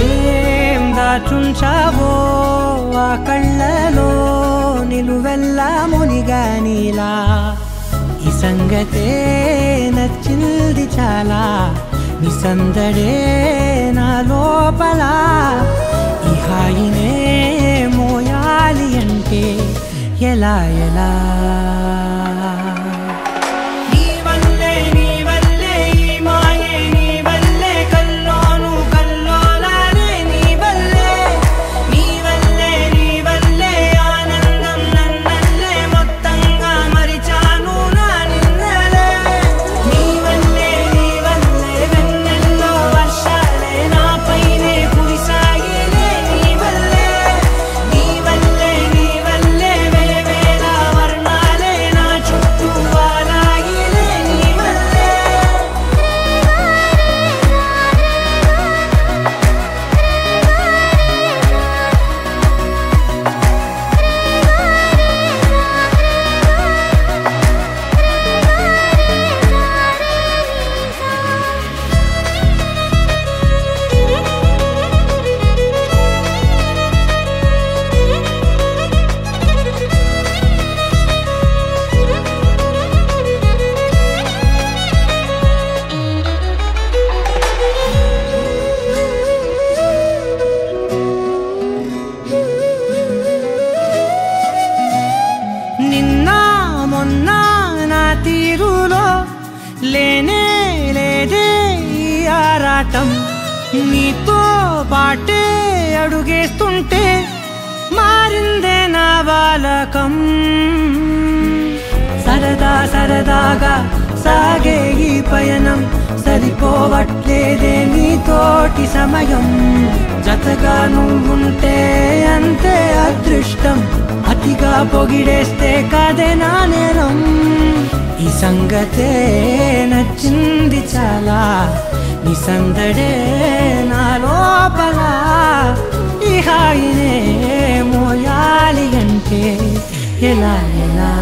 ఏం దాచుంచావో ఆ కళ్ళలో నిలువెల్లా మునిగానిలా ఈ సంగతే నచ్చింది చాలా నీ సందడే నా లోపల ఈ హాయినే మోయాలి అంటే ఎలా ఎలా లేనే లేదే ఈ ఆరాటం నీతో పాటే అడుగేస్తుంటే మారిందే నా బాలకం సరదా సరదాగా సాగే ఈ పయనం సరిపోవట్లేదే నీతోటి సమయం జతగా నువ్వుంటే అంతే అదృష్టం అతిగా పొగిడేస్తే కదే నా నేరం ఈ సంగతే నచ్చింది చాలా నీ సందడే నా లోపల ఈ హాయినే మోయాలి అంటే ఎలా ఎలా